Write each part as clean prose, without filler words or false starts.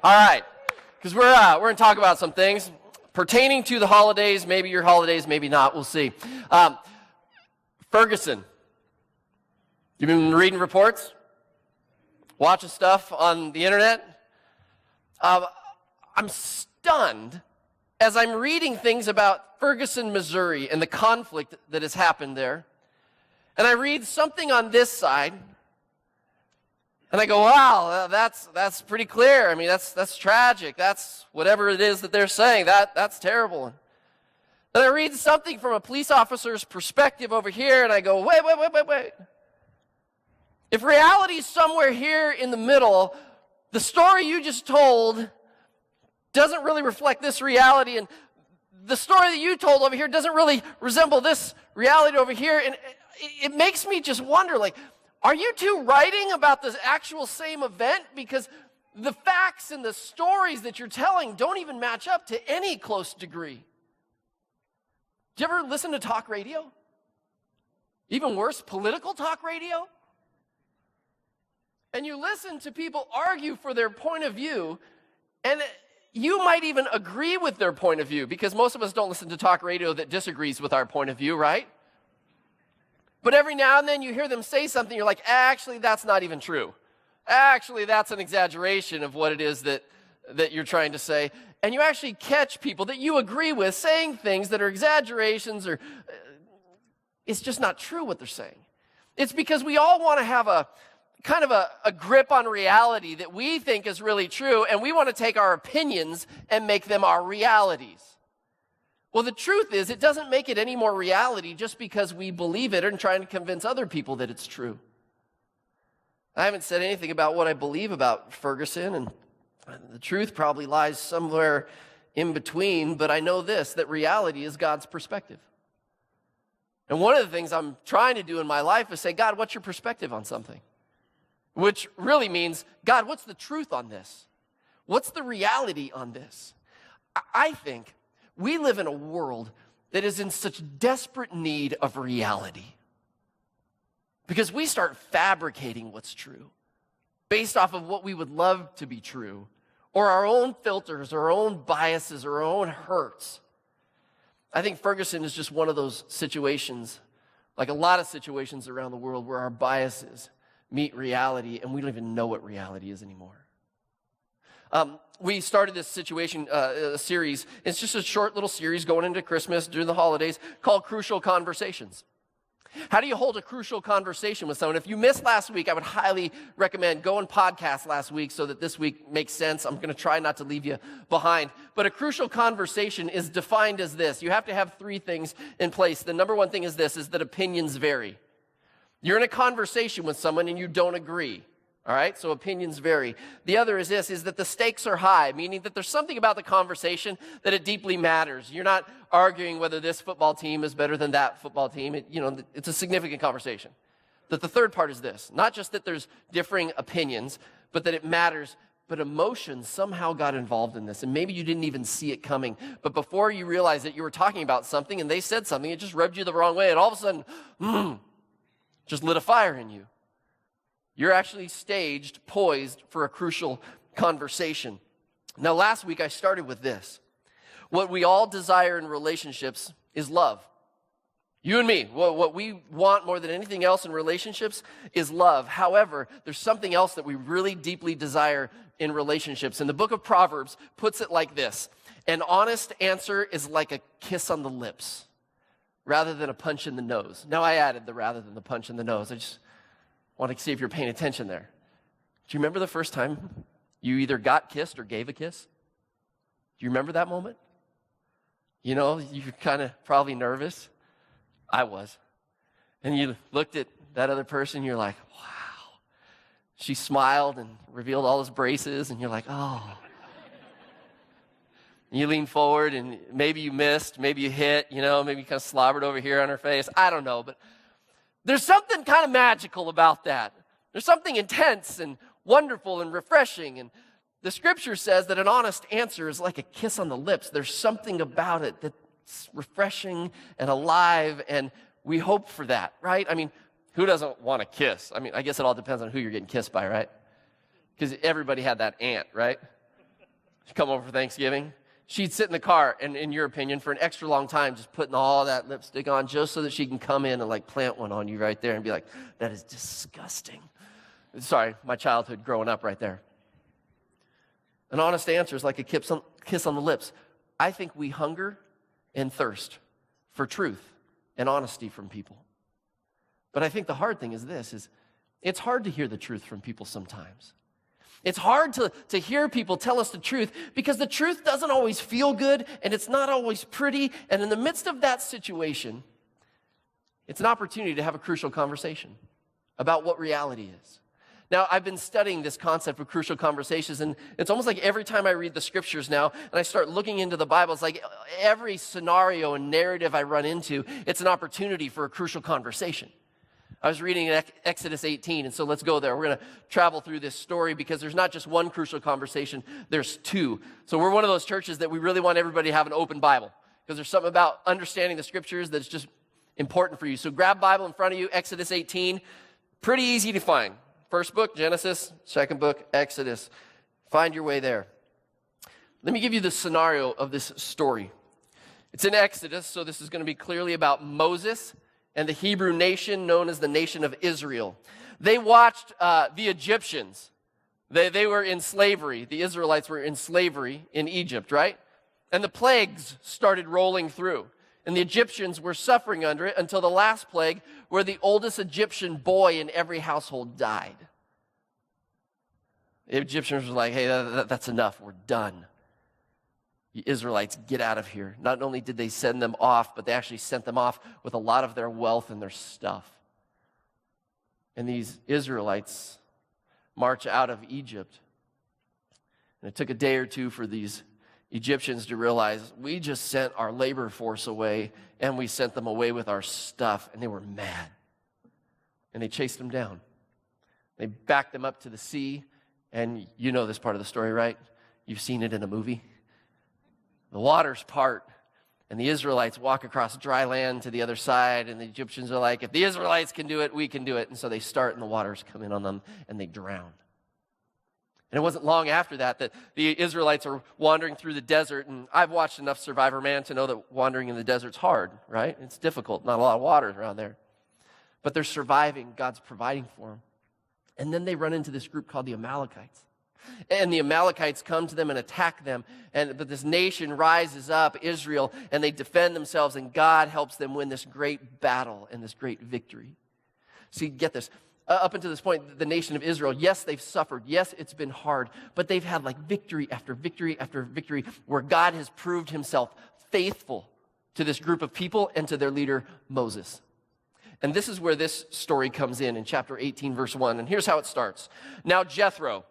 All right, because we're going to talk about some things pertaining to the holidays. Maybe your holidays, maybe not. We'll see. Ferguson. You've been reading reports? Watching stuff on the internet? I'm stunned as I'm reading things about Ferguson, Missouri, and the conflict that has happened there. And I read something on this side, and I go, wow, that's pretty clear. I mean, that's tragic. That's whatever it is that they're saying. That's terrible. And I read something from a police officer's perspective over here, and I go, wait. If reality is somewhere here in the middle, the story you just told doesn't really reflect this reality, and the story that you told over here doesn't really resemble this reality over here. And it makes me just wonder, like, are you two writing about the actual same event? Because the facts and the stories that you're telling don't even match up to any close degree. Do you ever listen to talk radio? Even worse, political talk radio? And you listen to people argue for their point of view, and you might even agree with their point of view, because most of us don't listen to talk radio that disagrees with our point of view, right? But every now and then you hear them say something, you're like, actually, that's not even true. Actually, that's an exaggeration of what it is that you're trying to say. And you actually catch people that you agree with saying things that are exaggerations, or it's just not true what they're saying. It's because we all want to have a kind of a grip on reality that we think is really true, and we want to take our opinions and make them our realities. Well, the truth is, it doesn't make it any more reality just because we believe it and trying to convince other people that it's true. I haven't said anything about what I believe about Ferguson, and the truth probably lies somewhere in between, but I know this, that reality is God's perspective. And one of the things I'm trying to do in my life is say, God, what's your perspective on something? Which really means, God, what's the truth on this? What's the reality on this? I think we live in a world that is in such desperate need of reality, because we start fabricating what's true based off of what we would love to be true, or our own filters, or our own biases, or our own hurts. I think Ferguson is just one of those situations, like a lot of situations around the world, where our biases meet reality, and we don't even know what reality is anymore. We started this series. It's just a short little series going into Christmas during the holidays called Crucial Conversations. How do you hold a crucial conversation with someone? If you missed last week, I would highly recommend go and podcast last week so that this week makes sense. I'm going to try not to leave you behind. But a crucial conversation is defined as this. You have to have three things in place. The number one thing is this, is that opinions vary. You're in a conversation with someone and you don't agree. All right, so opinions vary. The other is this, is that the stakes are high, meaning that there's something about the conversation that it deeply matters. You're not arguing whether this football team is better than that football team. It's a significant conversation. That the third part is this, not just that there's differing opinions, but that it matters, but emotion somehow got involved in this. And maybe you didn't even see it coming. But before you realized that you were talking about something and they said something, it just rubbed you the wrong way. And all of a sudden, just lit a fire in you. You're actually staged, poised for a crucial conversation. Now, last week I started with this. What we all desire in relationships is love. You and me, what we want more than anything else in relationships is love. However, there's something else that we really deeply desire in relationships. And the book of Proverbs puts it like this. An honest answer is like a kiss on the lips rather than a punch in the nose. Now, I added the rather than the punch in the nose. I just want to see if you're paying attention there. Do you remember the first time you either got kissed or gave a kiss? Do you remember that moment? You know, you're kind of probably nervous. I was. And you looked at that other person, you're like, wow. She smiled and revealed all those braces, and you're like, oh. And you lean forward, and maybe you missed, maybe you hit, maybe you kind of slobbered over here on her face. I don't know, but there's something kind of magical about that. There's something intense and wonderful and refreshing. And the scripture says that an honest answer is like a kiss on the lips. There's something about it that's refreshing and alive, and we hope for that, right? I mean, who doesn't want a kiss? I mean, I guess it all depends on who you're getting kissed by, right? Because everybody had that aunt, right? She'd come over for Thanksgiving. She'd sit in the car, and in your opinion, for an extra long time, just putting all that lipstick on just so that she can come in and like plant one on you right there and be like, that is disgusting. Sorry, my childhood growing up right there. An honest answer is like a kiss on the lips. I think we hunger and thirst for truth and honesty from people. But I think the hard thing is this, is it's hard to hear the truth from people sometimes. It's hard to hear people tell us the truth because the truth doesn't always feel good and it's not always pretty. And in the midst of that situation, it's an opportunity to have a crucial conversation about what reality is. Now, I've been studying this concept of crucial conversations, and it's almost like every time I read the scriptures now and I start looking into the Bible, it's like every scenario and narrative I run into, it's an opportunity for a crucial conversation. I was reading Exodus 18, and so let's go there. We're going to travel through this story because there's not just one crucial conversation, there's two. So we're one of those churches that we really want everybody to have an open Bible because there's something about understanding the scriptures that's just important for you. So grab Bible in front of you, Exodus 18. Pretty easy to find. First book, Genesis. Second book, Exodus. Find your way there. Let me give you the scenario of this story. It's in Exodus, so this is going to be clearly about Moses and the Hebrew nation known as the nation of Israel. They watched the Egyptians. They were in slavery. The Israelites were in slavery in Egypt, right? And the plagues started rolling through. And the Egyptians were suffering under it until the last plague, where the oldest Egyptian boy in every household died. The Egyptians were like, hey, that's enough. We're done. The Israelites, get out of here. Not only did they send them off, but they actually sent them off with a lot of their wealth and their stuff. And these Israelites march out of Egypt. And it took a day or two for these Egyptians to realize, we just sent our labor force away, and we sent them away with our stuff, and they were mad. And they chased them down. They backed them up to the sea, and you know this part of the story, right? You've seen it in a movie. The waters part, and the Israelites walk across dry land to the other side, and the Egyptians are like, if the Israelites can do it, we can do it. And so they start, and the waters come in on them, and they drown. And it wasn't long after that the Israelites are wandering through the desert, and I've watched enough Survivor Man to know that wandering in the desert's hard, right? It's difficult, not a lot of water around there. But they're surviving, God's providing for them. And then they run into this group called the Amalekites. And the Amalekites come to them and attack them. But this nation rises up, Israel, and they defend themselves, and God helps them win this great battle and this great victory. See, get this. Up until this point, the nation of Israel, yes, they've suffered. Yes, it's been hard. But they've had like victory after victory after victory where God has proved himself faithful to this group of people and to their leader, Moses. And this is where this story comes in chapter 18, verse 1. And here's how it starts. Now Jethro,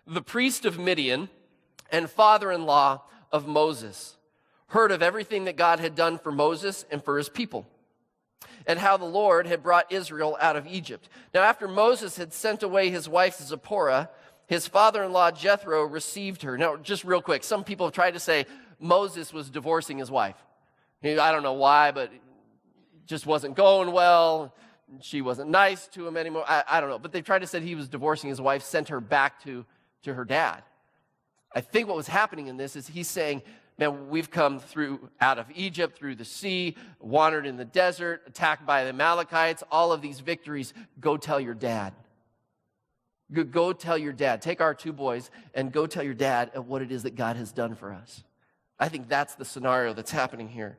the priest of Midian and father-in-law of Moses, heard of everything that God had done for Moses and for his people, and how the Lord had brought Israel out of Egypt. Now, after Moses had sent away his wife Zipporah, his father-in-law Jethro received her. Now, just real quick, some people have tried to say Moses was divorcing his wife. I don't know why, but it just wasn't going well. She wasn't nice to him anymore. I don't know. But they tried to say he was divorcing his wife, sent her back to her dad. I think what was happening in this is he's saying, man, we've come out of Egypt, through the sea, wandered in the desert, attacked by the Amalekites, all of these victories. Go tell your dad. Go tell your dad. Take our two boys and go tell your dad what it is that God has done for us. I think that's the scenario that's happening here.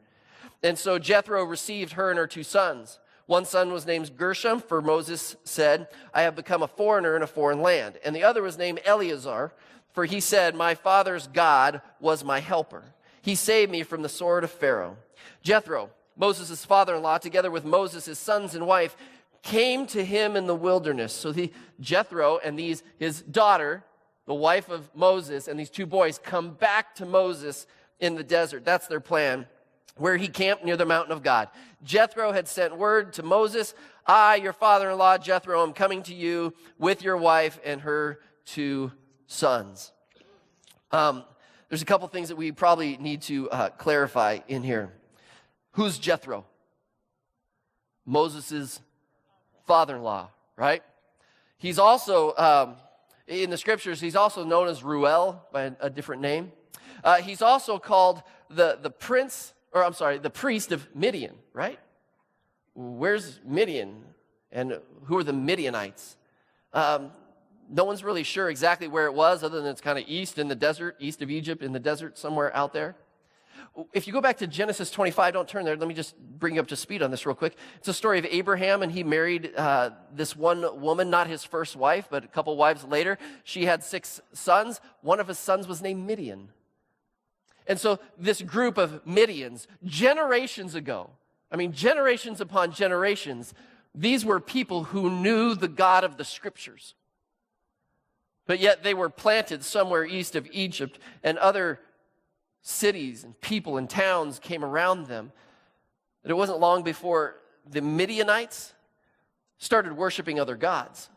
And so Jethro received her and her two sons. One son was named Gershom, for Moses said, I have become a foreigner in a foreign land. And the other was named Eleazar, for he said, my father's God was my helper. He saved me from the sword of Pharaoh. Jethro, Moses' father-in-law, together with Moses, his sons and wife, came to him in the wilderness. So Jethro and his daughter, the wife of Moses, and these two boys come back to Moses in the desert. That's their plan, where he camped near the mountain of God. Jethro had sent word to Moses, I, your father-in-law, Jethro, am coming to you with your wife and her two sons. There's a couple things that we probably need to clarify in here. Who's Jethro? Moses' father-in-law, right? He's also In the scriptures, he's also known as Ruel by a different name. He's also called the priest of Midian, right? Where's Midian? And who are the Midianites? No one's really sure exactly where it was, other than it's kind of east in the desert, east of Egypt in the desert, somewhere out there. If you go back to Genesis 25, don't turn there. Let me just bring you up to speed on this real quick. It's a story of Abraham, and he married this one woman, not his first wife, but a couple wives later. She had 6 sons. One of his sons was named Midian. And so this group of Midians, generations ago, generations upon generations, these were people who knew the God of the scriptures. But yet they were planted somewhere east of Egypt, and other cities and people and towns came around them. And it wasn't long before the Midianites started worshiping other gods.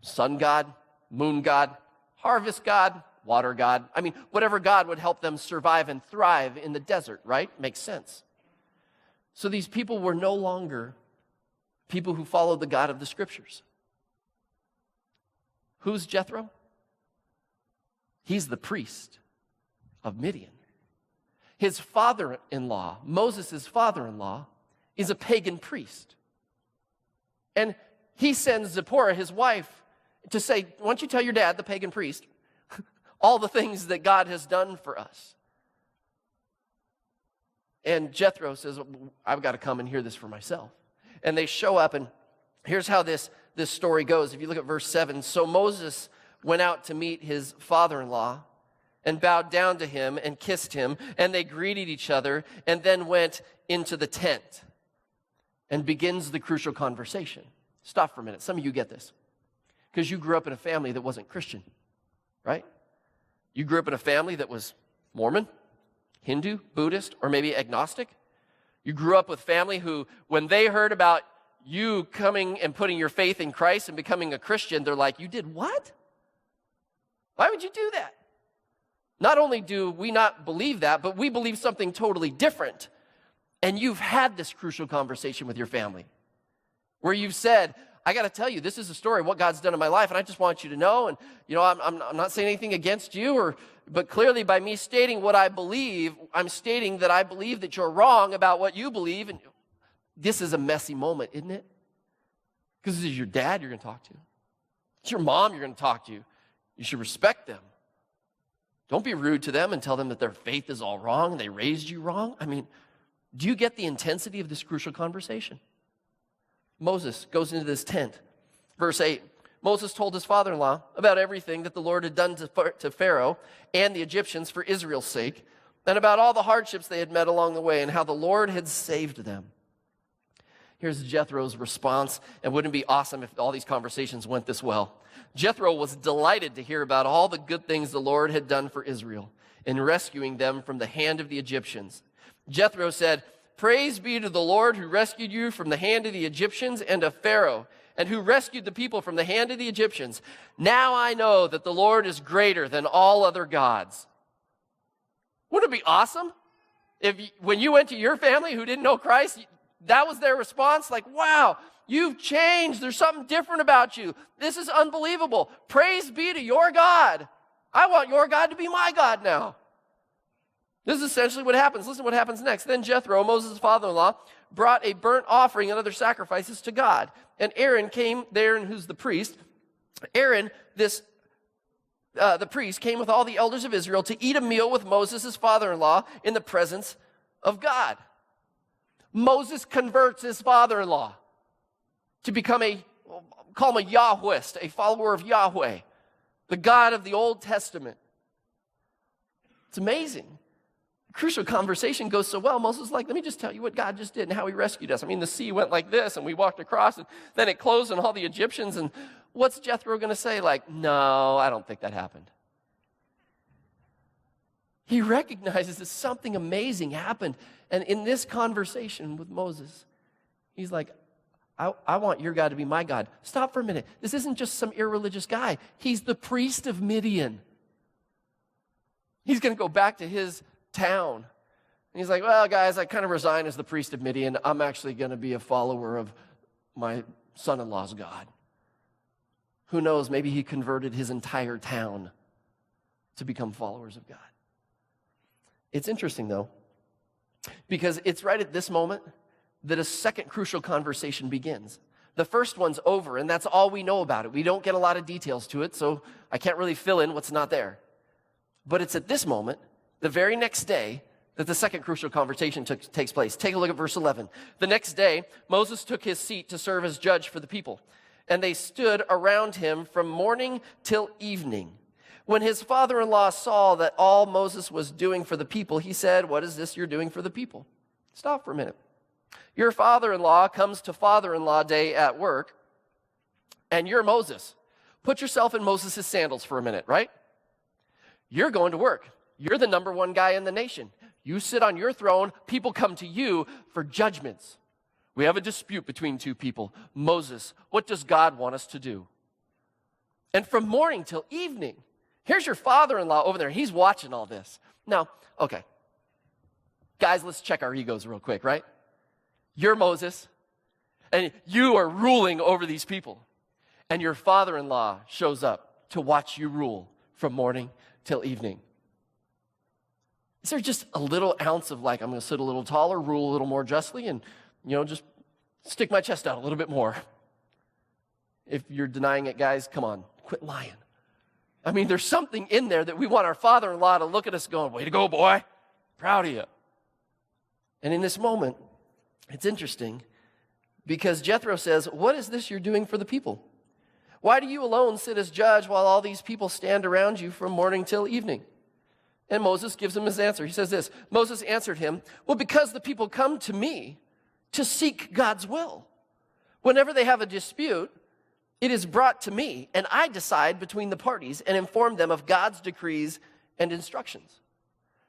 Sun god, moon god, harvest god, water god. Whatever god would help them survive and thrive in the desert, right? Makes sense. So these people were no longer people who followed the God of the scriptures. Who's Jethro? He's the priest of Midian. His father-in-law, Moses' father-in-law, is a pagan priest. And he sends Zipporah, his wife, to say, why don't you tell your dad, the pagan priest, all the things that God has done for us. And Jethro says, I've got to come and hear this for myself. And they show up, and here's how this story goes. If you look at verse 7, so Moses went out to meet his father-in-law and bowed down to him and kissed him, and they greeted each other, and then went into the tent. And begins the crucial conversation. Stop for a minute. Some of you get this, because you grew up in a family that wasn't Christian, right? You grew up in a family that was Mormon, Hindu, Buddhist, or maybe agnostic. You grew up with family who, when they heard about you coming and putting your faith in Christ and becoming a Christian, they're like, you did what? Why would you do that? Not only do we not believe that, but we believe something totally different. And you've had this crucial conversation with your family where you've said, I got to tell you, this is a story of what God's done in my life, and I just want you to know. And, I'm not saying anything against you, but clearly by me stating what I believe, I'm stating that I believe that you're wrong about what you believe. And this is a messy moment, isn't it? Because this is your dad you're going to talk to. It's your mom you're going to talk to. You should respect them. Don't be rude to them and tell them that their faith is all wrong and they raised you wrong. Do you get the intensity of this crucial conversation? Moses goes into this tent. Verse 8, Moses told his father-in-law about everything that the Lord had done to Pharaoh and the Egyptians for Israel's sake, and about all the hardships they had met along the way and how the Lord had saved them. Here's Jethro's response, and wouldn't it be awesome if all these conversations went this well? Jethro was delighted to hear about all the good things the Lord had done for Israel in rescuing them from the hand of the Egyptians. Jethro said, praise be to the Lord who rescued you from the hand of the Egyptians and of Pharaoh, and who rescued the people from the hand of the Egyptians. Now I know that the Lord is greater than all other gods. Wouldn't it be awesome if when you went to your family who didn't know Christ, that was their response? Like, wow, you've changed. There's something different about you. This is unbelievable. Praise be to your God. I want your God to be my God now. This is essentially what happens. Listen to what happens next. Then Jethro, Moses' father-in-law, brought a burnt offering and other sacrifices to God. And Aaron came there, and who's the priest? Aaron, the priest, came with all the elders of Israel to eat a meal with Moses' father-in-law in the presence of God. Moses converts his father-in-law to become call him a Yahwist, a follower of Yahweh, the God of the Old Testament. It's amazing. Crucial conversation goes so well. Moses is like, let me just tell you what God just did and how he rescued us. The sea went like this, and we walked across, and then it closed on all the Egyptians. And what's Jethro going to say? Like, no, I don't think that happened. He recognizes that something amazing happened. And in this conversation with Moses, he's like, I want your God to be my God. Stop for a minute. This isn't just some irreligious guy. He's the priest of Midian. He's going to go back to his town. And he's like, well, guys, I kind of resigned as the priest of Midian. I'm actually going to be a follower of my son-in-law's God. Who knows, maybe he converted his entire town to become followers of God. It's interesting, though, because it's right at this moment that a second crucial conversation begins. The first one's over, and that's all we know about it. We don't get a lot of details to it, so I can't really fill in what's not there. But it's at this moment, the very next day, that the second crucial conversation takes place. Take a look at verse 11. The next day, Moses took his seat to serve as judge for the people, and they stood around him from morning till evening. When his father-in-law saw that all Moses was doing for the people, he said, "What is this you're doing for the people?" Stop for a minute. Your father-in-law comes to father-in-law day at work, and you're Moses. Put yourself in Moses' sandals for a minute, right? You're going to work. You're the number one guy in the nation. You sit on your throne. People come to you for judgments. We have a dispute between two people. Moses, what does God want us to do? And from morning till evening, here's your father-in-law over there. He's watching all this. Now, okay. Guys, let's check our egos real quick, right? You're Moses, and you are ruling over these people. And your father-in-law shows up to watch you rule from morning till evening. Is there just a little ounce of like, I'm going to sit a little taller, rule a little more justly, and, just stick my chest out a little bit more? If you're denying it, guys, come on, quit lying. I mean, there's something in there that we want our father-in-law to look at us going, "Way to go, boy. Proud of you." And in this moment, it's interesting because Jethro says, "What is this you're doing for the people? Why do you alone sit as judge while all these people stand around you from morning till evening?" And Moses gives him his answer. He says this, Moses answered him, "Well, because the people come to me to seek God's will. Whenever they have a dispute, it is brought to me, and I decide between the parties and inform them of God's decrees and instructions."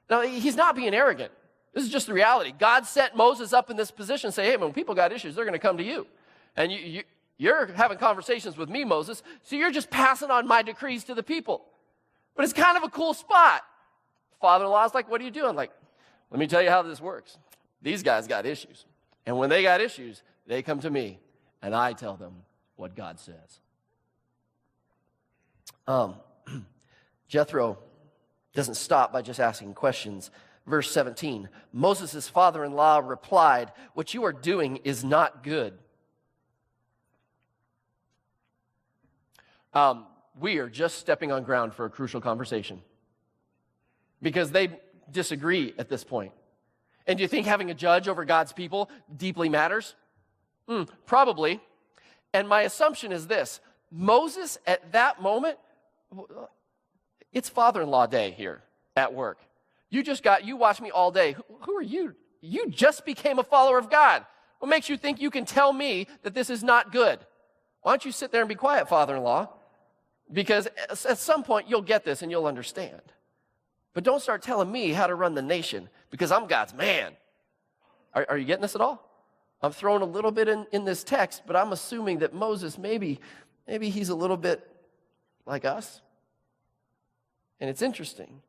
Now, he's not being arrogant. This is just the reality. God set Moses up in this position and say, "Hey, when people got issues, they're going to come to you. And you're having conversations with me, Moses, so you're just passing on my decrees to the people." But it's kind of a cool spot. Father-in-law's like, "What are you doing?" Like, "Let me tell you how this works. These guys got issues. And when they got issues, they come to me, and I tell them what God says." Jethro doesn't stop by just asking questions. Verse 17, Moses' father-in-law replied, "What you are doing is not good." We are just stepping on ground for a crucial conversation because they disagree at this point. And do you think having a judge over God's people deeply matters? Probably. And my assumption is this. Moses, at that moment, it's father-in-law day here at work. You watch me all day. Who are you? You just became a follower of God. What makes you think you can tell me that this is not good? Why don't you sit there and be quiet, father-in-law? Because at some point you'll get this and you'll understand. But don't start telling me how to run the nation because I'm God's man. Are you getting this at all? I'm throwing a little bit in this text, but I'm assuming that Moses, maybe he's a little bit like us. And it's interesting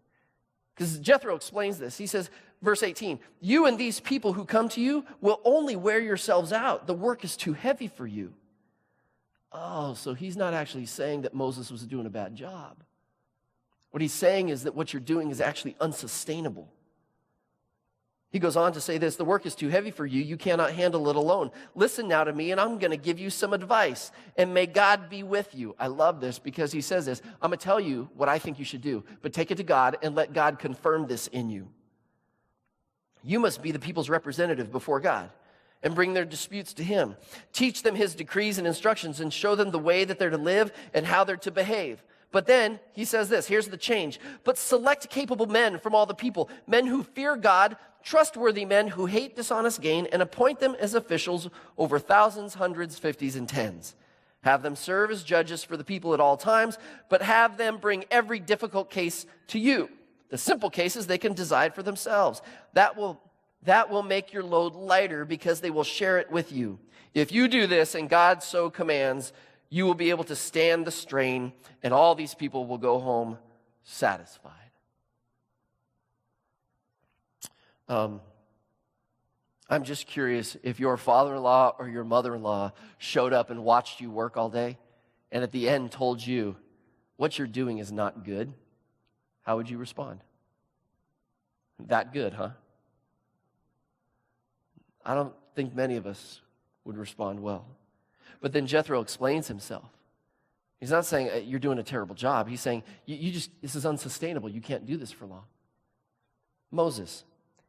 because Jethro explains this. He says, verse 18, "You and these people who come to you will only wear yourselves out. The work is too heavy for you." Oh, so he's not actually saying that Moses was doing a bad job. What he's saying is that what you're doing is actually unsustainable. He goes on to say this, "The work is too heavy for you. You cannot handle it alone. Listen now to me, and I'm going to give you some advice, and may God be with you." I love this because he says this, "I'm going to tell you what I think you should do, but take it to God and let God confirm this in you. You must be the people's representative before God and bring their disputes to him. Teach them his decrees and instructions and show them the way that they're to live and how they're to behave." But then he says this, here's the change. "But select capable men from all the people, men who fear God, trustworthy men who hate dishonest gain, and appoint them as officials over thousands, hundreds, fifties, and tens. Have them serve as judges for the people at all times, but have them bring every difficult case to you. The simple cases they can decide for themselves. That will make your load lighter because they will share it with you. If you do this, and God so commands, you will be able to stand the strain, and all these people will go home satisfied." I'm just curious if your father-in-law or your mother-in-law showed up and watched you work all day, and at the end told you, what you're doing is not good, how would you respond? That good, huh? I don't think many of us would respond well. But then Jethro explains himself. He's not saying you're doing a terrible job. He's saying, this is unsustainable. You can't do this for long. Moses.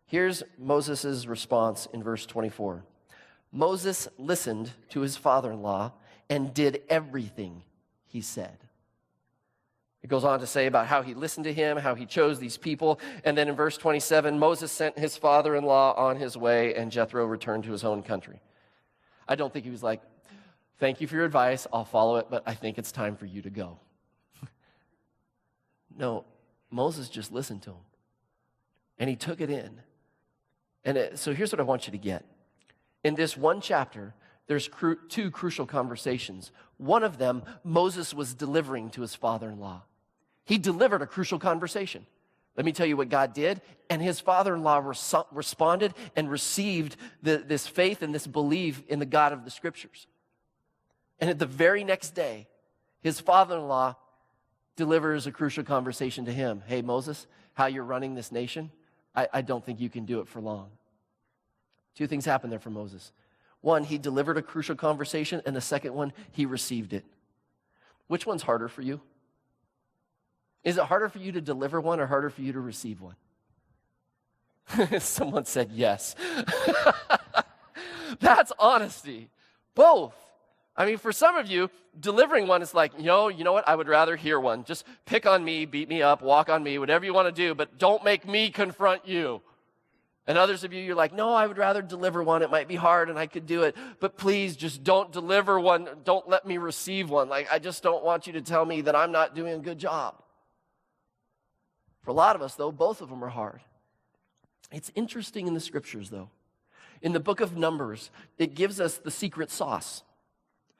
Here's Moses' response in verse 24. Moses listened to his father-in-law and did everything he said. It goes on to say about how he listened to him, how he chose these people. And then in verse 27, Moses sent his father-in-law on his way, and Jethro returned to his own country. I don't think he was like, thank you for your advice, I'll follow it, but I think it's time for you to go. No, Moses just listened to him, and he took it in. And so here's what I want you to get. In this one chapter, there's two crucial conversations. One of them, Moses was delivering to his father-in-law. He delivered a crucial conversation. Let me tell you what God did. And his father-in-law responded and received this faith and this belief in the God of the Scriptures. And at the very next day, his father-in-law delivers a crucial conversation to him. Hey, Moses, how you're running this nation, I don't think you can do it for long. Two things happened there for Moses. One, he delivered a crucial conversation, and the second one, he received it. Which one's harder for you? Is it harder for you to deliver one or harder for you to receive one? Someone said yes. That's honesty. Both. I mean, for some of you, delivering one is like, you know what? I would rather hear one. Just pick on me, beat me up, walk on me, whatever you want to do, but don't make me confront you. And others of you, you're like, no, I would rather deliver one. It might be hard and I could do it, but please just don't deliver one. Don't let me receive one. Like, I just don't want you to tell me that I'm not doing a good job. For a lot of us, though, both of them are hard. It's interesting in the Scriptures, though. In the book of Numbers, it gives us the secret sauce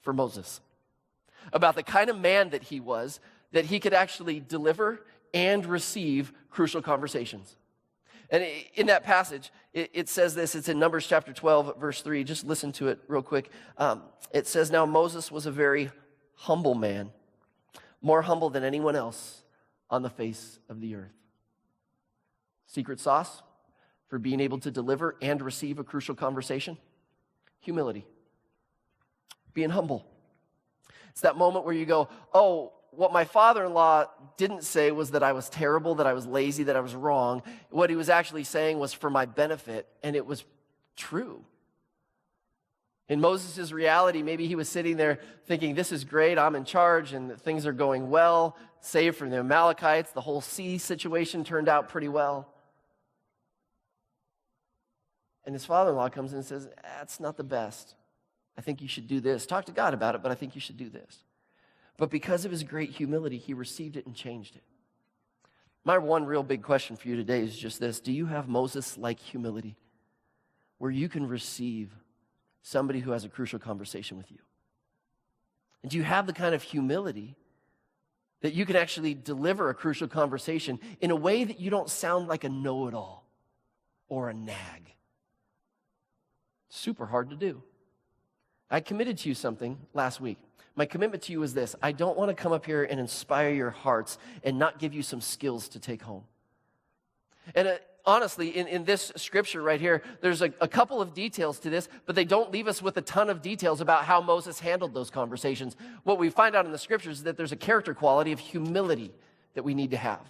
for Moses about the kind of man that he was, that he could actually deliver and receive crucial conversations. And in that passage, it says this. It's in Numbers chapter 12, verse 3. Just listen to it real quick. It says, now Moses was a very humble man, more humble than anyone else on the face of the earth. Secret sauce for being able to deliver and receive a crucial conversation? Humility. Being humble. It's that moment where you go, oh, what my father-in-law didn't say was that I was terrible, that I was lazy, that I was wrong. What he was actually saying was for my benefit, and it was true. In Moses' reality, maybe he was sitting there thinking, this is great, I'm in charge, and things are going well, save for the Amalekites. The whole sea situation turned out pretty well. And his father-in-law comes in and says, that's not the best. I think you should do this. Talk to God about it, but I think you should do this. But because of his great humility, he received it and changed it. My one real big question for you today is just this. Do you have Moses-like humility where you can receive somebody who has a crucial conversation with you? And do you have the kind of humility that you can actually deliver a crucial conversation in a way that you don't sound like a know-it-all or a nag? Super hard to do. I committed to you something last week. My commitment to you is this. I don't want to come up here and inspire your hearts and not give you some skills to take home. And honestly, in this scripture right here, there's a couple of details to this, but they don't leave us with a ton of details about how Moses handled those conversations. What we find out in the scriptures is that there's a character quality of humility that we need to have.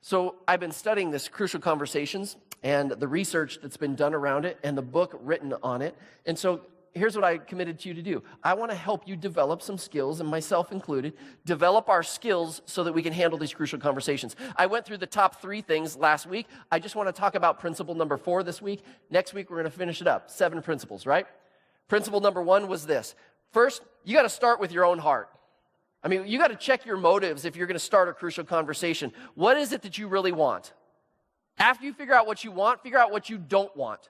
So I've been studying this crucial conversations and the research that's been done around it and the book written on it. And so here's what I committed to you to do. I want to help you develop some skills, and myself included, develop our skills so that we can handle these crucial conversations. I went through the top 3 things last week. I just want to talk about principle number 4 this week. Next week, we're going to finish it up. 7 principles, right? Principle number 1 was this. First, you got to start with your own heart. I mean, you got to check your motives if you're going to start a crucial conversation. What is it that you really want? After you figure out what you want, figure out what you don't want.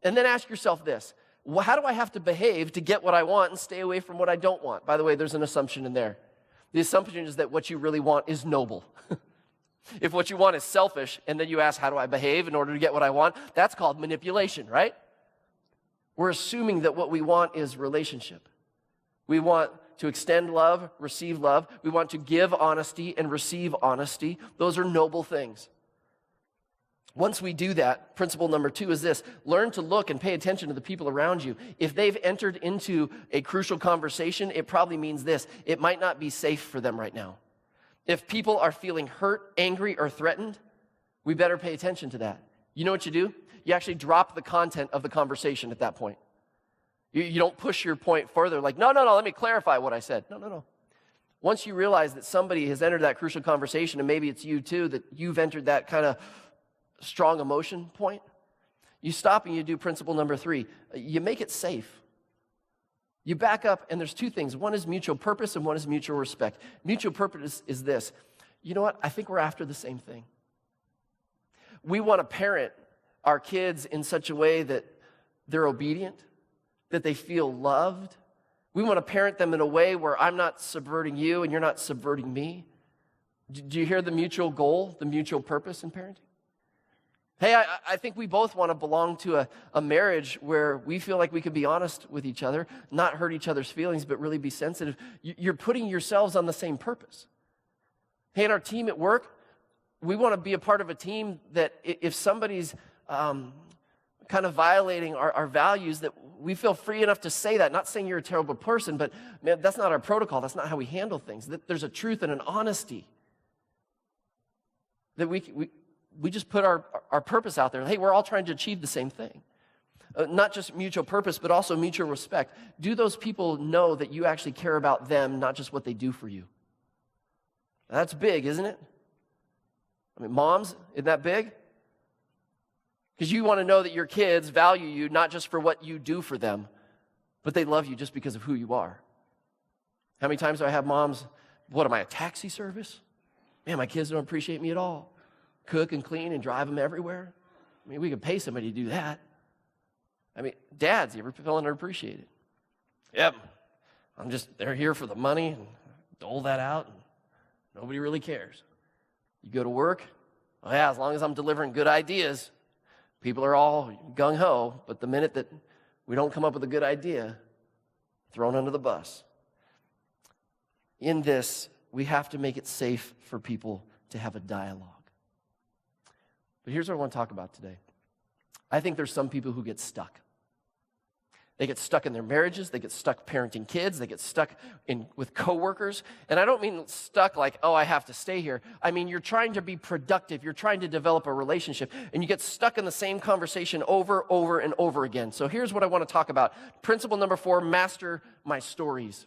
And then ask yourself this. Well, how do I have to behave to get what I want and stay away from what I don't want? By the way, there's an assumption in there. The assumption is that what you really want is noble. If what you want is selfish, and then you ask, how do I behave in order to get what I want? That's called manipulation, right? We're assuming that what we want is relationship. We want to extend love, receive love. We want to give honesty and receive honesty. Those are noble things. Once we do that, principle number 2 is this: learn to look and pay attention to the people around you. If they've entered into a crucial conversation, it probably means this: it might not be safe for them right now. If people are feeling hurt, angry, or threatened, we better pay attention to that. You know what you do? You actually drop the content of the conversation at that point. You don't push your point further, like, no, let me clarify what I said. No. Once you realize that somebody has entered that crucial conversation, and maybe it's you too, that you've entered that kind of strong emotion point, you stop and you do principle number 3. You make it safe. You back up, and there's 2 things. One is mutual purpose, and one is mutual respect. Mutual purpose is this: you know what? I think we're after the same thing. We want to parent our kids in such a way that they're obedient, that they feel loved. We want to parent them in a way where I'm not subverting you and you're not subverting me. Do you hear the mutual goal, the mutual purpose in parenting? Hey, I think we both want to belong to a marriage where we feel like we can be honest with each other, not hurt each other's feelings, but really be sensitive. You're putting yourselves on the same purpose. Hey, in our team at work, we want to be a part of a team that if somebody's kind of violating our values, that we feel free enough to say that. Not saying you're a terrible person, but man, that's not our protocol. That's not how we handle things. That there's a truth and an honesty. That we just put our purpose out there. Hey, we're all trying to achieve the same thing. Not just mutual purpose, but also mutual respect. Do those people know that you actually care about them, not just what they do for you? That's big, isn't it? I mean, moms, isn't that big? Because you want to know that your kids value you not just for what you do for them, but they love you just because of who you are. How many times do I have moms, what am I, a taxi service? Man, my kids don't appreciate me at all. Cook and clean and drive them everywhere. I mean, we could pay somebody to do that. I mean, dads, you ever feel underappreciated? Yep. They're here for the money and dole that out, and nobody really cares. You go to work, well, yeah, as long as I'm delivering good ideas, people are all gung-ho, but the minute that we don't come up with a good idea, thrown under the bus. In this, we have to make it safe for people to have a dialogue. But here's what I want to talk about today. I think there's some people who get stuck. They get stuck in their marriages. They get stuck parenting kids. They get stuck with coworkers. And I don't mean stuck like, oh, I have to stay here. I mean, you're trying to be productive. You're trying to develop a relationship. And you get stuck in the same conversation over and over again. So here's what I want to talk about. Principle number 4, master my stories.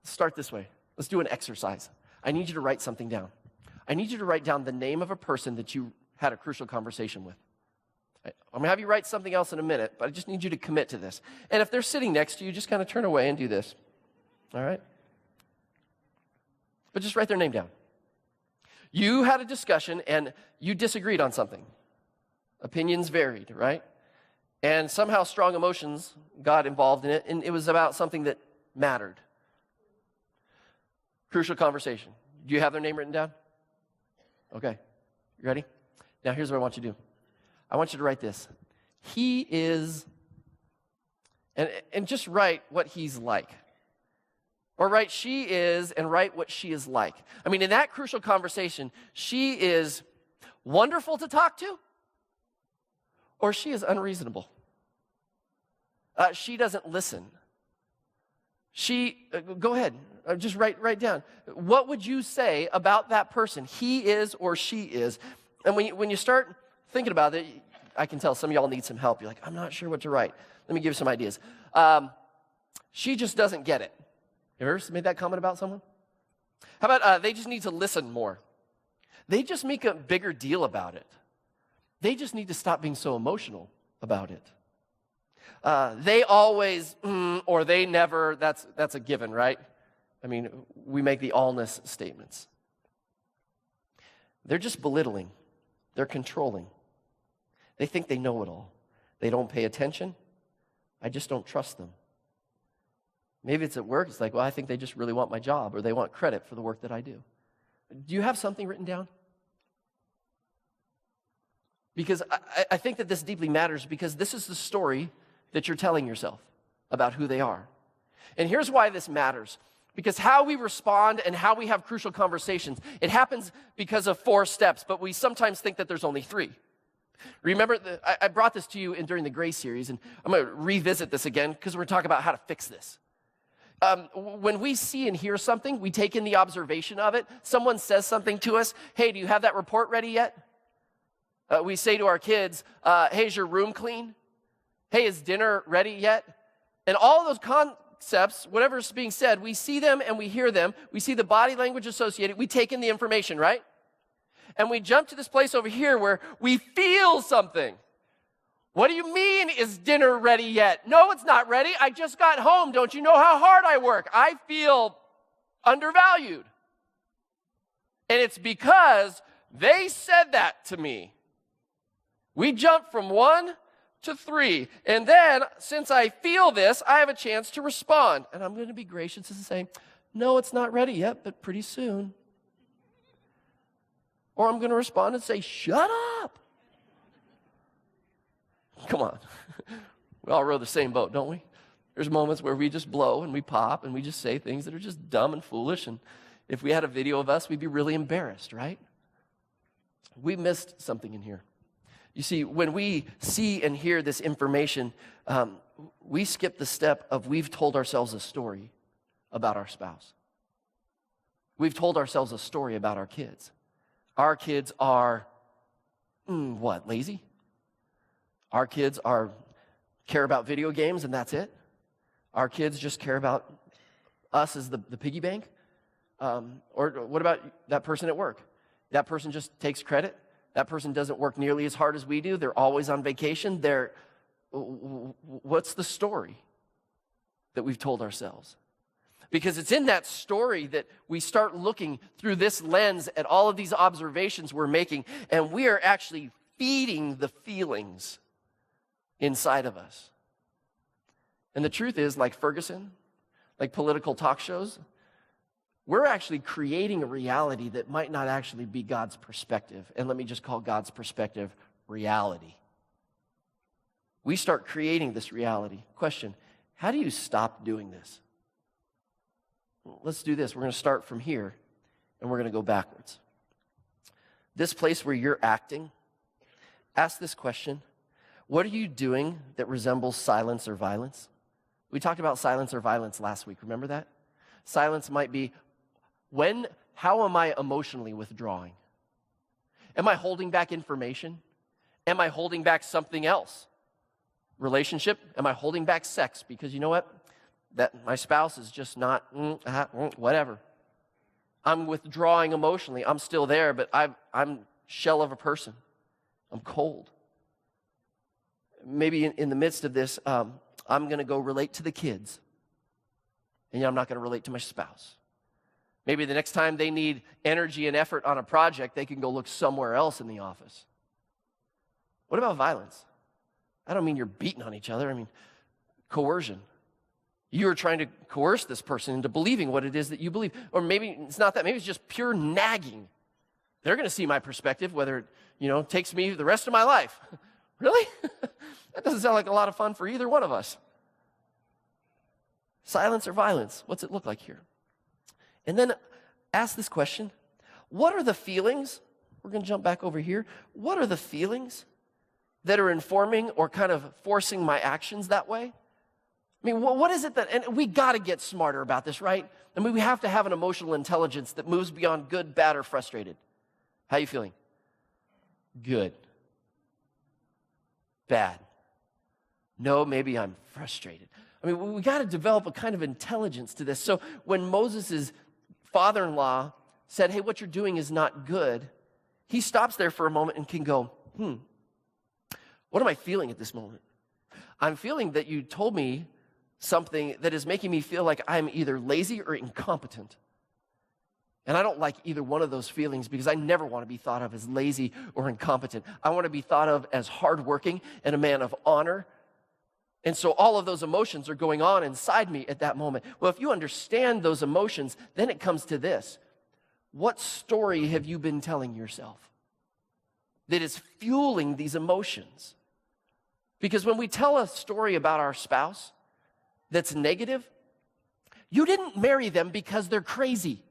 Let's start this way. Let's do an exercise. I need you to write something down. I need you to write down the name of a person that you had a crucial conversation with. I'm going to have you write something else in a minute, but I just need you to commit to this. And if they're sitting next to you, just kind of turn away and do this. All right? But just write their name down. You had a discussion and you disagreed on something. Opinions varied, right? And somehow strong emotions got involved in it, and it was about something that mattered. Crucial conversation. Do you have their name written down? Okay. You ready? Now here's what I want you to do. I want you to write this. He is, and just write what he's like. Or write she is and write what she is like. I mean, in that crucial conversation, she is wonderful to talk to, or she is unreasonable. She doesn't listen. Go ahead, just write down. What would you say about that person? He is or she is. And when you start thinking about it, I can tell some of y'all need some help. You're like, I'm not sure what to write. Let me give you some ideas. She just doesn't get it. You ever made that comment about someone? How about they just need to listen more? They just make a bigger deal about it. They just need to stop being so emotional about it. They always, or they never, that's a given, right? I mean, we make the allness statements. They're just belittling. They're controlling. They think they know it all. They don't pay attention. I just don't trust them. Maybe it's at work. It's like, well, I think they just really want my job, or they want credit for the work that I do. Do you have something written down? Because I think that this deeply matters, because this is the story that you're telling yourself about who they are. And here's why this matters. Because how we respond and how we have crucial conversations, it happens because of 4 steps, but we sometimes think that there's only 3. Remember, I brought this to you during the Grace series, and I'm going to revisit this again because we're going to talk about how to fix this. When we see and hear something, we take in the observation of it. Someone says something to us. Hey, do you have that report ready yet? We say to our kids, hey, is your room clean? Hey, is dinner ready yet? And all those concepts, whatever's being said, we see them and we hear them. We see the body language associated. We take in the information, right? And we jump to this place over here where we feel something. What do you mean, is dinner ready yet? No, it's not ready. I just got home. Don't you know how hard I work? I feel undervalued. And it's because they said that to me. We jump from 1 to 3. And then, since I feel this, I have a chance to respond. And I'm going to be gracious and say, no, it's not ready yet, but pretty soon. Or I'm going to respond and say, shut up. Come on. We all row the same boat, don't we? There's moments where we just blow and we pop and we just say things that are just dumb and foolish. And if we had a video of us, we'd be really embarrassed, right? We missed something in here. You see, when we see and hear this information, we skip the step of we've told ourselves a story about our spouse. We've told ourselves a story about our kids. Our kids are, lazy? Our kids care about video games and that's it? Our kids just care about us as the piggy bank? Or what about that person at work? That person just takes credit? That person doesn't work nearly as hard as we do. They're always on vacation. What's the story that we've told ourselves? Because it's in that story that we start looking through this lens at all of these observations we're making, and we are actually feeding the feelings inside of us. And the truth is, like Ferguson, like political talk shows, we're actually creating a reality that might not actually be God's perspective. And let me just call God's perspective reality. We start creating this reality. Question, how do you stop doing this? Let's do this. We're going to start from here, and we're going to go backwards. This place where you're acting, ask this question. What are you doing that resembles silence or violence? We talked about silence or violence last week. Remember that? Silence might be, how am I emotionally withdrawing? Am I holding back information? Am I holding back something else? Relationship? Am I holding back sex? Because you know what? That my spouse is just not, whatever. I'm withdrawing emotionally. I'm still there, but I'm shell of a person. I'm cold. Maybe in the midst of this, I'm going to go relate to the kids. And I'm not going to relate to my spouse. Maybe the next time they need energy and effort on a project, they can go look somewhere else in the office. What about violence? I don't mean you're beating on each other. I mean coercion. You are trying to coerce this person into believing what it is that you believe. Or maybe it's not that. Maybe it's just pure nagging. They're going to see my perspective, whether it, takes me the rest of my life. Really? That doesn't sound like a lot of fun for either one of us. Silence or violence? What's it look like here? And then ask this question. What are the feelings? We're going to jump back over here. What are the feelings that are informing or kind of forcing my actions that way? I mean, what is it that, and we got to get smarter about this, right? I mean, we have to have an emotional intelligence that moves beyond good, bad, or frustrated. How are you feeling? Good. Bad. No, maybe I'm frustrated. I mean, we got to develop a kind of intelligence to this. So when Moses' father-in-law said, hey, what you're doing is not good, he stops there for a moment and can go, what am I feeling at this moment? I'm feeling that you told me something that is making me feel like I'm either lazy or incompetent. And I don't like either one of those feelings because I never want to be thought of as lazy or incompetent. I want to be thought of as hardworking and a man of honor. And so all of those emotions are going on inside me at that moment. Well, if you understand those emotions, then it comes to this. What story have you been telling yourself that is fueling these emotions? Because when we tell a story about our spouse that's negative, You didn't marry them because they're crazy,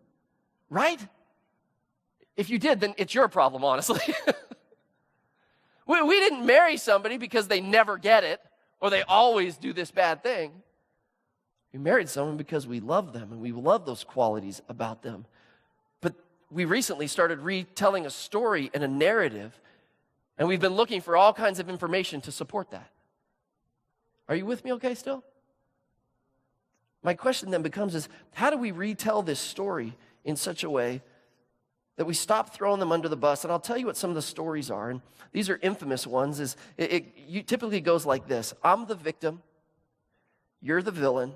right? If you did, then it's your problem, honestly. We didn't marry somebody because they never get it or they always do this bad thing. We married someone because we love them and we love those qualities about them. But we recently started retelling a story and a narrative, and we've been looking for all kinds of information to support that. Are you with me okay still? My question then becomes is, how do we retell this story in such a way that we stop throwing them under the bus? And I'll tell you what some of the stories are, and these are infamous ones. It typically goes like this. I'm the victim, you're the villain,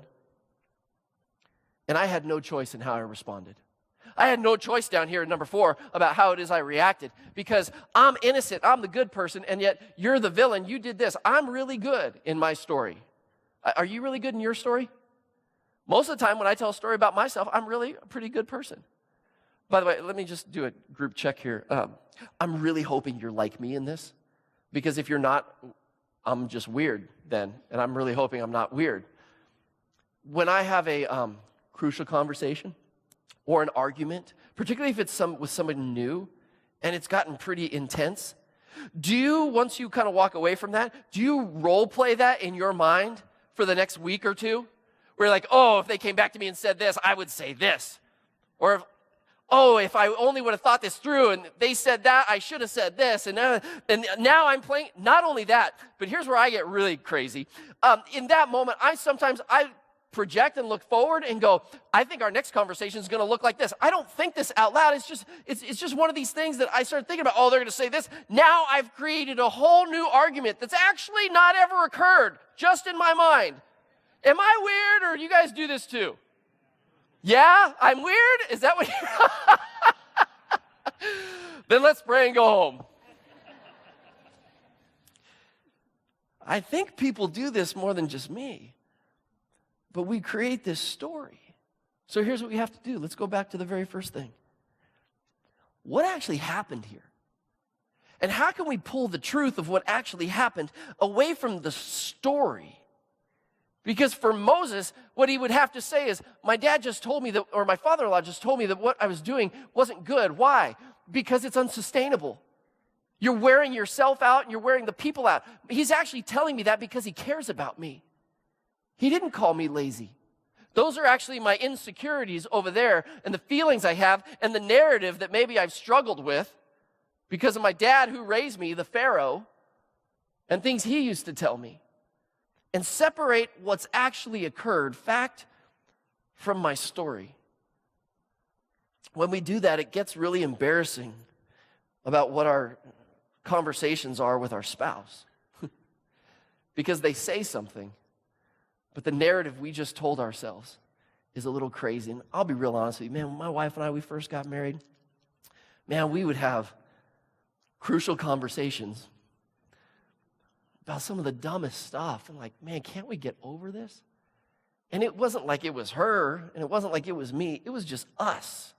and I had no choice in how I responded. I had no choice down here at number 4 about how it is I reacted, because I'm innocent, I'm the good person, and yet you're the villain, you did this. I'm really good in my story. Are you really good in your story? Most of the time when I tell a story about myself, I'm really a pretty good person. By the way, let me just do a group check here. I'm really hoping you're like me in this, because if you're not, I'm just weird then, and I'm really hoping I'm not weird. When I have a crucial conversation or an argument, particularly if it's with somebody new and it's gotten pretty intense, once you kind of walk away from that, do you role play that in your mind for the next week or two? Where you're like, oh, if they came back to me and said this, I would say this. Or if I only would have thought this through and they said that, I should have said this. And now I'm playing. Not only that, but here's where I get really crazy. In that moment, I project and look forward and go, I think our next conversation is going to look like this. I don't think this out loud. It's just one of these things that I start thinking about. Oh, they're going to say this. Now I've created a whole new argument that's actually not ever occurred, just in my mind. Am I weird, or you guys do this too? Yeah, I'm weird? Is that what you're... Then let's pray and go home. I think people do this more than just me. But we create this story. So here's what we have to do. Let's go back to the very first thing. What actually happened here? And how can we pull the truth of what actually happened away from the story? Because for Moses, what he would have to say is, my dad just told me that, or my father-in-law just told me that what I was doing wasn't good. Why? Because it's unsustainable. You're wearing yourself out and you're wearing the people out. He's actually telling me that because he cares about me. He didn't call me lazy. Those are actually my insecurities over there and the feelings I have and the narrative that maybe I've struggled with because of my dad who raised me, the Pharaoh, and things he used to tell me. And separate what's actually occurred, fact, from my story. When we do that, it gets really embarrassing about what our conversations are with our spouse. Because they say something, but the narrative we just told ourselves is a little crazy. And I'll be real honest with you, man, when my wife and I, we first got married, man, we would have crucial conversations about some of the dumbest stuff. And like, man, can't we get over this? And it wasn't like it was her, and it wasn't like it was me. It was just us.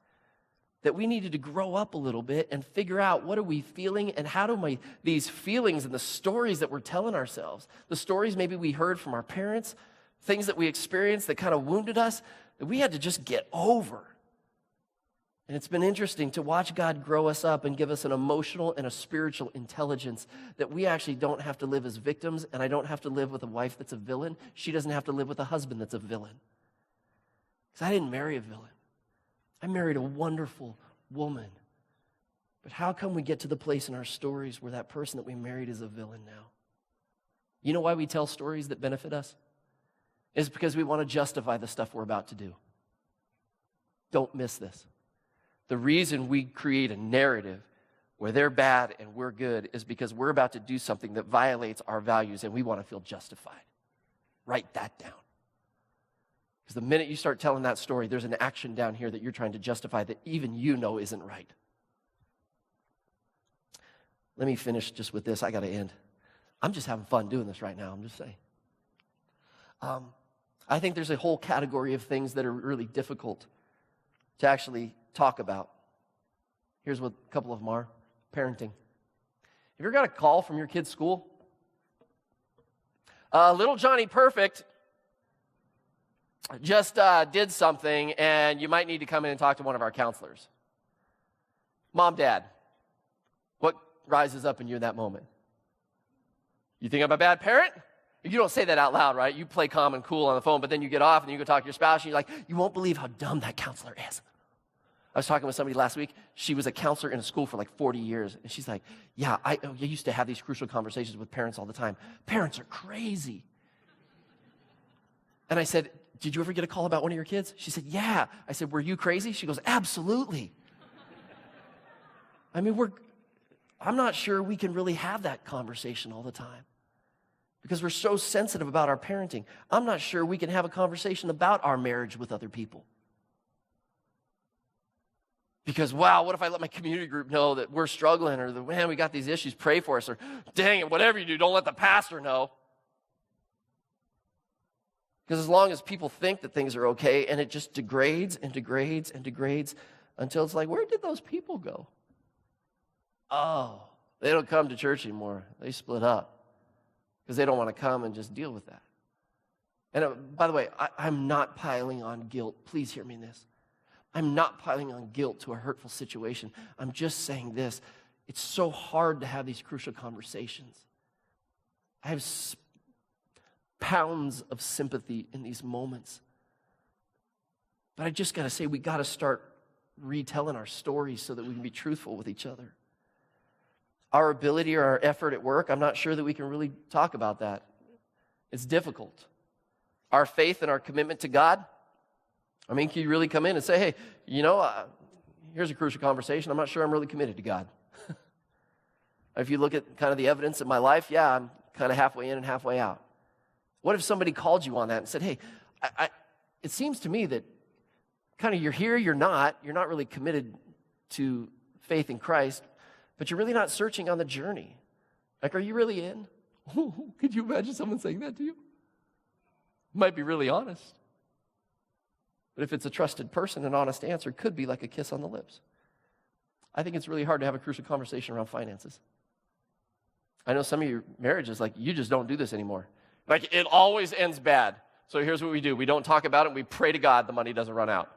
That we needed to grow up a little bit and figure out what are we feeling and how do these feelings and the stories that we're telling ourselves, the stories maybe we heard from our parents, things that we experienced that kind of wounded us, that we had to just get over. And it's been interesting to watch God grow us up and give us an emotional and a spiritual intelligence that we actually don't have to live as victims, and I don't have to live with a wife that's a villain. She doesn't have to live with a husband that's a villain. Because I didn't marry a villain. I married a wonderful woman. But how come we get to the place in our stories where that person that we married is a villain now? You know why we tell stories that benefit us? It's because we want to justify the stuff we're about to do. Don't miss this. The reason we create a narrative where they're bad and we're good is because we're about to do something that violates our values and we want to feel justified. Write that down. Because the minute you start telling that story, there's an action down here that you're trying to justify that even you know isn't right. Let me finish just with this. I got to end. I'm just having fun doing this right now. I'm just saying. I think there's a whole category of things that are really difficult to actually talk about. Here's what a couple of them are. Parenting. Have you ever got a call from your kid's school? Little Johnny Perfect just did something, and you might need to come in and talk to one of our counselors. Mom, Dad, what rises up in you in that moment? You think I'm a bad parent? You don't say that out loud, right? You play calm and cool on the phone, but then you get off and you go talk to your spouse, and you're like, you won't believe how dumb that counselor is. I was talking with somebody last week. She was a counselor in a school for like 40 years. And she's like, yeah, I used to have these crucial conversations with parents all the time. Parents are crazy. And I said, did you ever get a call about one of your kids? She said, yeah. I said, were you crazy? She goes, absolutely. I mean, I'm not sure we can really have that conversation all the time because we're so sensitive about our parenting. I'm not sure we can have a conversation about our marriage with other people. Because, wow, what if I let my community group know that we're struggling, or that, man, we got these issues, pray for us, or dang it, whatever you do, don't let the pastor know. Because as long as people think that things are okay, and it just degrades and degrades and degrades until it's like, where did those people go? Oh, they don't come to church anymore. They split up because they don't want to come and just deal with that. And by the way, I'm not piling on guilt. Please hear me in this. I'm not piling on guilt to a hurtful situation. I'm just saying this. It's so hard to have these crucial conversations. I have pounds of sympathy in these moments. But I just got to say, we got to start retelling our stories so that we can be truthful with each other. Our ability or our effort at work, I'm not sure that we can really talk about that. It's difficult. Our faith and our commitment to God, I mean, can you really come in and say, hey, here's a crucial conversation. I'm not sure I'm really committed to God. If you look at kind of the evidence in my life, yeah, I'm kind of halfway in and halfway out. What if somebody called you on that and said, hey, it seems to me that kind of you're here, you're not really committed to faith in Christ, but you're really not searching on the journey. Like, are you really in? Could you imagine someone saying that to you? Might be really honest. But if it's a trusted person, an honest answer could be like a kiss on the lips. I think it's really hard to have a crucial conversation around finances. I know some of your marriages, like, you just don't do this anymore. Like, it always ends bad. So here's what we do. We don't talk about it. We pray to God the money doesn't run out.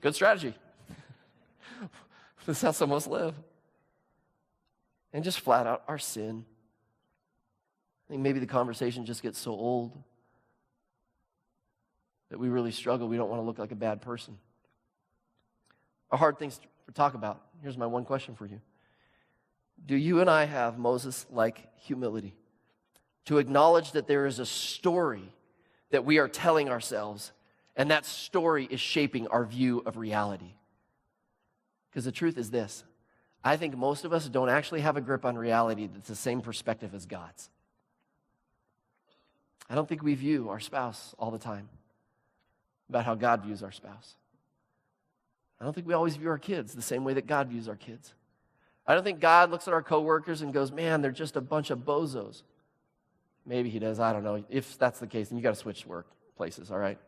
Good strategy. This is how some of us live. And just flat out, our sin. I think maybe the conversation just gets so old that we really struggle. We don't want to look like a bad person. Are hard things to talk about. Here's my one question for you. Do you and I have Moses-like humility to acknowledge that there is a story that we are telling ourselves, and that story is shaping our view of reality? Because the truth is this. I think most of us don't actually have a grip on reality that's the same perspective as God's. I don't think we view our spouse all the time about how God views our spouse. I don't think we always view our kids the same way that God views our kids. I don't think God looks at our coworkers and goes, man, they're just a bunch of bozos. Maybe he does, I don't know. If that's the case, then you got to switch workplaces, all right?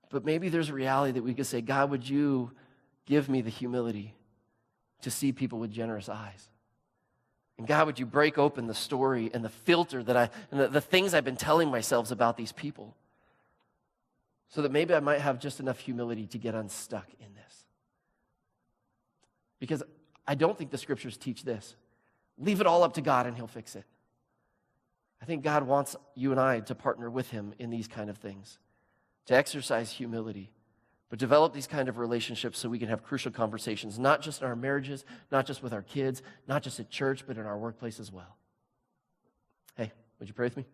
But maybe there's a reality that we could say, God, would you give me the humility to see people with generous eyes? And God, would you break open the story and the filter and the things I've been telling myself about these people, so that maybe I might have just enough humility to get unstuck in this. Because I don't think the scriptures teach this. Leave it all up to God and he'll fix it. I think God wants you and I to partner with him in these kind of things, to exercise humility, but develop these kind of relationships so we can have crucial conversations, not just in our marriages, not just with our kids, not just at church, but in our workplace as well. Hey, would you pray with me?